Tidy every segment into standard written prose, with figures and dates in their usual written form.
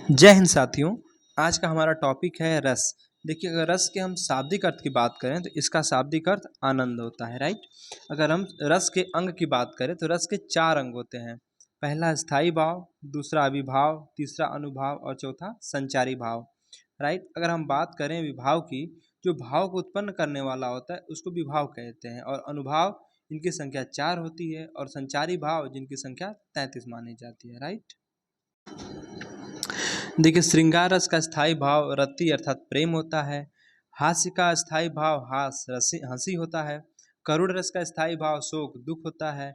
जय हिंद साथियों। आज का हमारा टॉपिक है रस। देखिए, अगर रस के हम शाब्दिक अर्थ की बात करें तो इसका शाब्दिक अर्थ आनंद होता है, राइट। अगर हम रस के अंग की बात करें तो रस के 4 अंग होते हैं। पहला स्थायी भाव, दूसरा अविभाव, तीसरा अनुभाव और चौथा संचारी भाव, राइट। अगर हम बात करें विभाव की, जो भाव को उत्पन्न करने वाला होता है उसको विभाव कहते हैं, और अनुभाव इनकी संख्या 4 होती है, और संचारी भाव जिनकी संख्या 33 मानी जाती है, राइट। देखिए, श्रृंगार रस का स्थायी भाव रति अर्थात प्रेम होता है। हास्य का स्थायी भाव हंसी होता है। करुण रस का स्थायी भाव शोक दुख होता है।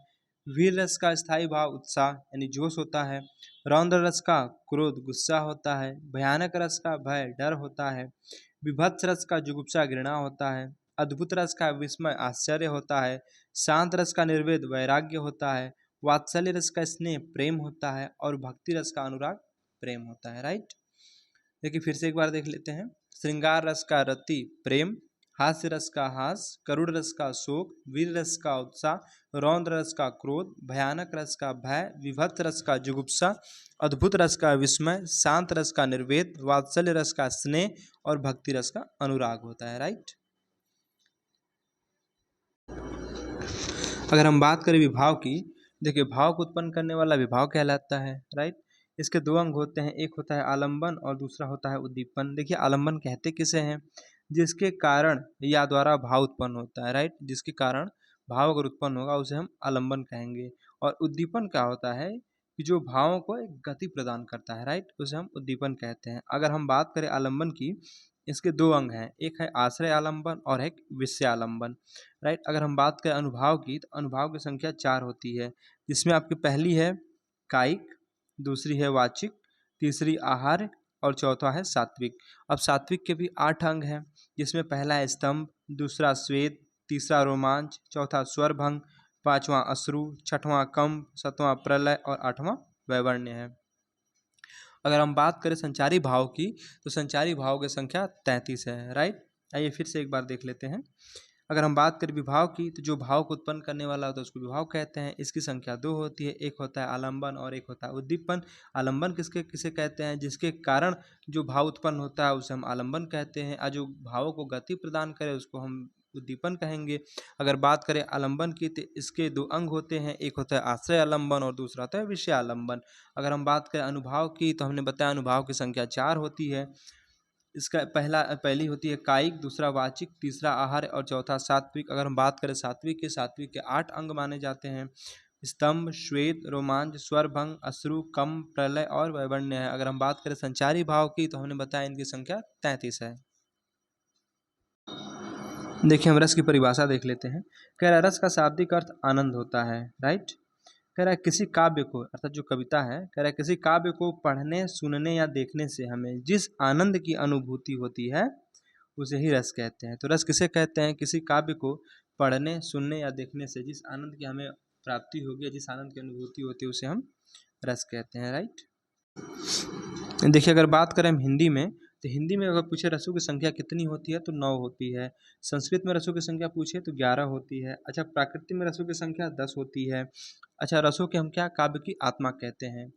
वीर रस का स्थायी भाव उत्साह यानी जोश होता है। रौद्र रस का क्रोध गुस्सा होता है। भयानक रस का भय डर होता है। विभत्स रस का जुगुप्सा घृणा होता है। अद्भुत रस का विस्मय आश्चर्य होता है। शांत रस का निर्वेद वैराग्य होता है। वात्सल्य रस का स्नेह प्रेम होता है, और भक्ति रस का अनुराग प्रेम होता है, राइट। देखिए, फिर से एक बार देख लेते हैं। श्रृंगार रस का रति प्रेम, हास्य रस का हास, करुण रस का शोक, वीर रस का उत्साह, रौद्र रस का क्रोध, भयानक रस का भय, विभत्स रस का जुगुप्सा, अद्भुत रस का विस्मय, शांत रस का निर्वेद, वात्सल्य रस का स्नेह और भक्ति रस का अनुराग होता है, राइट। अगर हम बात करें विभाव की, देखिए भाव को उत्पन्न करने वाला विभाव कहलाता है, राइट। इसके 2 अंग होते हैं, एक होता है आलंबन और दूसरा होता है उद्दीपन। देखिए, आलंबन कहते किसे हैं? जिसके कारण या द्वारा भाव उत्पन्न होता है, राइट। जिसके कारण भाव अगर उत्पन्न होगा उसे हम आलंबन कहेंगे। और उद्दीपन क्या होता है कि जो भावों को एक गति प्रदान करता है, राइट, उसे हम उद्दीपन कहते हैं। अगर हम बात करें आलंबन की, इसके 2 अंग हैं, एक है आश्रय आलंबन और एक विषय आलंबन, राइट। अगर हम बात करें अनुभाव की, तो अनुभाव की संख्या 4 होती है, जिसमें आपकी पहली है कायिक, दूसरी है वाचिक, तीसरी आहार और चौथा है सात्विक। अब सात्विक के भी 8 अंग हैं, जिसमें पहला है स्तंभ, दूसरा श्वेत, तीसरा रोमांच, चौथा स्वरभंग, पांचवां अश्रु, छठवां कंप, सातवां प्रलय और 8वां वैवर्ण्य है। अगर हम बात करें संचारी भाव की, तो संचारी भाव की संख्या 33 है, राइट। आइए फिर से एक बार देख लेते हैं। अगर हम बात करें विभाव की, तो जो भाव को उत्पन्न करने वाला होता है उसको विभाव कहते हैं। इसकी संख्या 2 होती है, एक होता है आलंबन और एक होता है उद्दीपन। आलंबन किसके किसे कहते हैं? जिसके कारण जो भाव उत्पन्न होता है उसे हम आलंबन कहते हैं, और जो भावों को गति प्रदान करे उसको हम उद्दीपन कहेंगे। अगर बात करें आलंबन की, तो इसके 2 अंग होते हैं, एक होता है आश्रय आलंबन और दूसरा होता है विषय आलंबन। अगर हम बात करें अनुभाव की, तो हमने बताया अनुभाव की संख्या 4 होती है। इसका पहली होती है कायिक, दूसरा वाचिक, तीसरा आहार और चौथा सात्विक। अगर हम बात करें सात्विक के 8 अंग माने जाते हैं, स्तंभ, श्वेत, रोमांच, स्वरभंग, अश्रु, कंप, प्रलय और वैवर्ण्य है। अगर हम बात करें संचारी भाव की, तो हमने बताया इनकी संख्या 33 है। देखिए, हम रस की परिभाषा देख लेते हैं। कह रहा है रस का शाब्दिक अर्थ आनंद होता है, राइट। कह रहा है किसी काव्य को, अर्थात जो कविता है, कह रहा है किसी काव्य को पढ़ने, सुनने या देखने से हमें जिस आनंद की अनुभूति होती है उसे ही रस कहते हैं। तो रस किसे कहते हैं? किसी काव्य को पढ़ने, सुनने या देखने से जिस आनंद की हमें प्राप्ति होगी, जिस आनंद की अनुभूति होती है उसे हम रस कहते हैं, राइट। देखिए, अगर बात करें हम हिंदी में, तो हिंदी में अगर पूछे रसों की संख्या कितनी होती है, तो 9 होती है। संस्कृत में रसों की संख्या पूछे तो 11 होती है। अच्छा, प्राकृत में रसों की संख्या 10 होती है। अच्छा, रसों के हम क्या काव्य की आत्मा कहते हैं,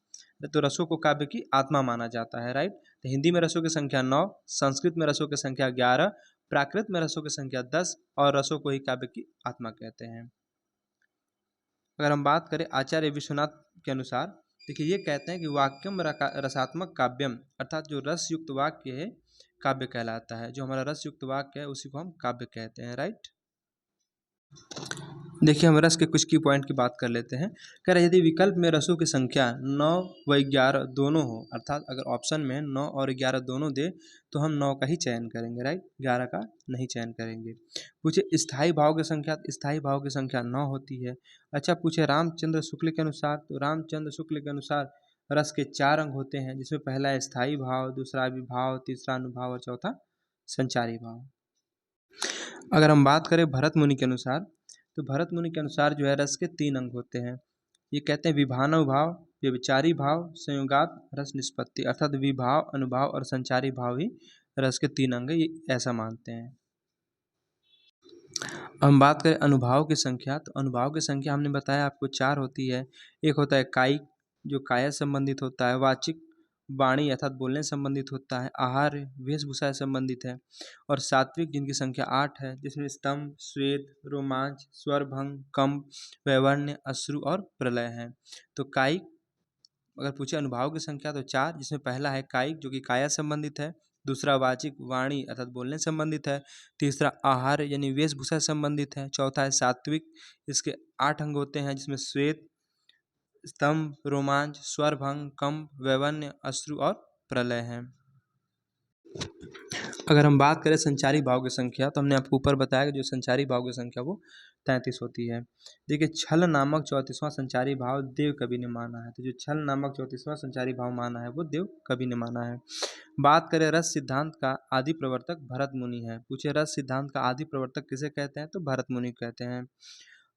तो रसों को काव्य की आत्मा माना जाता है, राइट। तो हिंदी में रसों की संख्या 9, संस्कृत में रसों की संख्या 11, प्राकृत में रसों की संख्या 10 और रसों को ही काव्य की आत्मा कहते हैं। अगर हम बात करें आचार्य विश्वनाथ के अनुसार, देखिए ये कहते हैं कि वाक्यम रसात्मक काव्यम, अर्थात जो रस युक्त वाक्य है काव्य कहलाता है। जो हमारा रस युक्त वाक्य है उसी को हम काव्य कहते हैं, राइट। देखिए, हम रस के कुछ की पॉइंट की बात कर लेते हैं। कह रहे यदि विकल्प में रसों की संख्या 9 व 11 दोनों हो, अर्थात अगर ऑप्शन में 9 और 11 दोनों दे तो हम 9 का ही चयन करेंगे, राइट, 11 का पूछे चयन करेंगे। पूछे स्थायी भाव की संख्या, स्थायी भाव की संख्या 9 होती है। अच्छा, पूछे रामचंद्र शुक्ल के अनुसार, तो रामचंद्र शुक्ल के अनुसार रस के 4 अंग होते हैं, जिसमें पहला है स्थायी भाव, दूसरा विभाव, तीसरा अनुभाव और चौथा संचारी भाव। अगर हम बात करें भरत मुनि के अनुसार, तो भरत मुनि के अनुसार जो है रस के 3 अंग होते हैं। ये कहते हैं विभावानुभाव, व्यभिचारी भाव, संयोगात रस निष्पत्ति, अर्थात विभाव, अनुभाव और संचारी भाव ही रस के 3 अंग है, ये ऐसा मानते हैं। हम बात करें अनुभाव की संख्या, तो अनुभाव की संख्या हमने बताया आपको 4 होती है। एक होता है कायिक, जो काया संबंधित होता है, वाचिक वाणी अर्थात बोलने से संबंधित होता है, आहार वेशभूषा से संबंधित है, और सात्विक जिनकी संख्या 8 है, जिसमें स्तंभ, श्वेत, रोमांच, स्वरभंग, कंप, वैवर्ण्य, अश्रु और प्रलय है। तो कायिक अगर पूछे अनुभाव की संख्या तो 4, जिसमें पहला है कायिक जो कि काया संबंधित है, दूसरा वाचिक वाणी अर्थात बोलने से संबंधित है, तीसरा आहार यानी वेशभूषा से संबंधित है, चौथा है सात्विक, इसके 8 अंग होते हैं, जिसमें श्वेत, स्तंभ, रोमांच, स्वरभंग, कंप, वैवर्ण्य, अश्रु और प्रलय है। अगर हम बात करें संचारी भाव की संख्या तो हमने आपको ऊपर बताया कि जो संचारी भाव की संख्या वो 33 होती है। देखिए छल नामक 34वां संचारी भाव देव कवि ने माना है। तो जो छल नामक 34वां संचारी भाव माना है वो देव कवि ने माना है। बात करें रस सिद्धांत का आदि प्रवर्तक भरत मुनि है। पूछे रस सिद्धांत का आदि प्रवर्तक किसे कहते हैं तो भरत मुनि कहते हैं।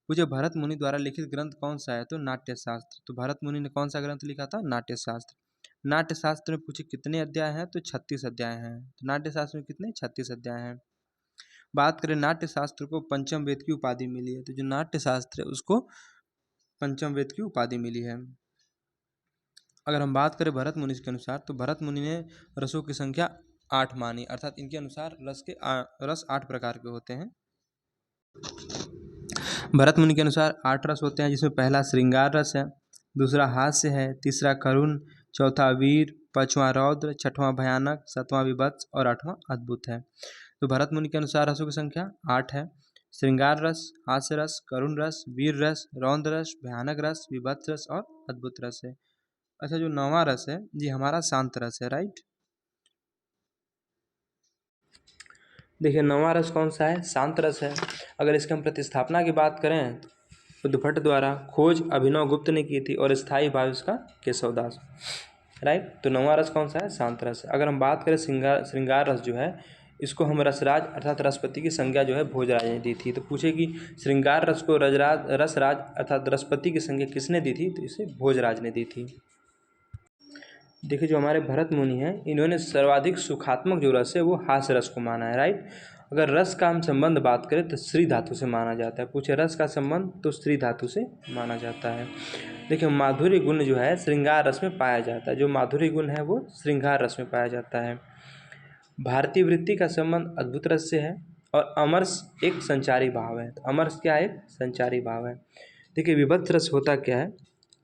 पूछे भरत मुनि द्वारा लिखित ग्रंथ कौन सा है तो नाट्य शास्त्र। तो भरत मुनि ने कौन सा ग्रंथ लिखा था नाट्य शास्त्र। नाट्य शास्त्र में पूछे कितने अध्याय हैं तो 36 अध्याय हैं। तो नाट्य शास्त्र में कितने 36 अध्याय हैं। बात करें नाट्य शास्त्र को पंचम वेद की उपाधि मिली है। तो जो नाट्य शास्त्र है उसको पंचम वेद की उपाधि मिली है। अगर हम बात करें भरत मुनि के अनुसार तो भरत मुनि ने रसों की संख्या 8 मानी, अर्थात इनके अनुसार रस 8 प्रकार के होते हैं। भरत मुनि के अनुसार 8 रस होते हैं, जिसमें पहला श्रृंगार रस है, दूसरा हास्य है, तीसरा करुण, चौथा वीर, पांचवा रौद्र, छठवां भयानक, सातवां विभत्स और आठवां अद्भुत है। तो भरत मुनि के अनुसार रसों की संख्या 8 है। श्रृंगार रस, हास्य रस, करुण रस, वीर रस, रौद्र रस, भयानक रस, विभत्स रस और अद्भुत रस है। अच्छा जो 9वां रस है ये हमारा शांत रस है, राइट। देखिए 9वां रस कौन सा है शांत रस है। अगर इसकी हम प्रतिस्थापना की बात करें तो भट्ट द्वारा खोज अभिनव गुप्त ने की थी और स्थायी भाव इसका केशवदास, राइट। तो 9वां रस कौन सा है शांत रस। अगर हम बात करें श्रृंगार रस जो है इसको हम रसराज अर्थात रसपति की संज्ञा जो है भोजराज ने दी थी। तो पूछे कि श्रृंगार रस को रसराज अर्थात रसपति की संज्ञा किसने दी थी तो इसे भोजराज ने दी थी। देखिए जो हमारे भरत मुनि हैं इन्होंने सर्वाधिक सुखात्मक जो रस है वो हास्य रस को माना है, राइट। अगर रस का हम संबंध बात करें तो श्री धातु से माना जाता है। पूछे रस का संबंध तो श्री धातु से माना जाता है। देखिए माधुर्य गुण जो है श्रृंगार रस में पाया जाता है। जो माधुर्य गुण है वो श्रृंगार रस में पाया जाता है। भारतीय वृत्ति का संबंध अद्भुत रस से है और अमरस एक संचारी भाव है। तो अमरस क्या है एक संचारी भाव है। देखिए विभत्स रस होता क्या है।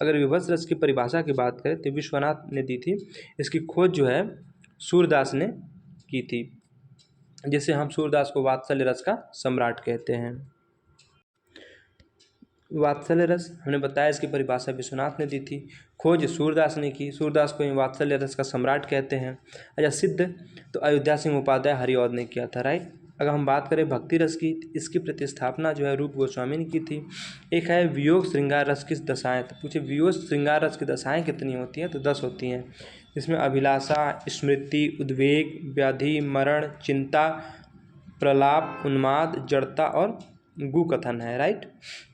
अगर विभत्स रस की परिभाषा की बात करें तो विश्वनाथ ने दी थी। इसकी खोज जो है सूरदास ने की थी, जिससे हम सूरदास को वात्सल्य रस का सम्राट कहते हैं। वात्सल्य रस हमने बताया इसकी परिभाषा विश्वनाथ ने दी थी, खोज सूरदास ने की, सूरदास को वात्सल्य रस का सम्राट कहते हैं। अच्छा सिद्ध तो अयोध्या सिंह उपाध्याय हरिऔध ने किया था, राइट। अगर हम बात करें भक्ति रस की इसकी प्रतिस्थापना जो है रूप गोस्वामी ने की थी। एक है वियोग श्रृंगार रस की दशाएं। तो पूछे वियोग श्रृंगार रस की दशाएं कितनी होती हैं तो 10 होती हैं। इसमें अभिलाषा, स्मृति, उद्वेग, व्याधि, मरण, चिंता, प्रलाप, उन्माद, जड़ता और गुकथन है, राइट।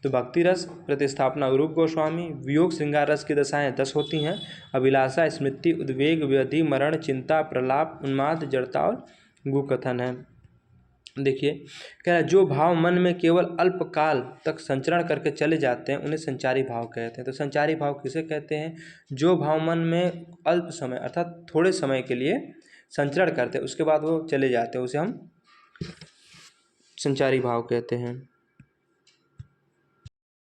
तो भक्ति रस प्रतिस्थापना रूप गोस्वामी, वियोग श्रृंगार रस की दशाएं 10 होती हैं। अभिलाषा, स्मृति, उद्वेग, व्याधि, मरण, चिंता, प्रलाप, उन्माद, जड़ता और गुकथन है। देखिए कह रहा है जो भाव मन में केवल अल्पकाल तक संचरण करके चले जाते हैं उन्हें संचारी भाव कहते हैं। तो संचारी भाव किसे कहते हैं जो भाव मन में अल्प समय अर्थात थोड़े समय के लिए संचरण करते हैं उसके बाद वो चले जाते हैं, उसे हम संचारी भाव कहते हैं।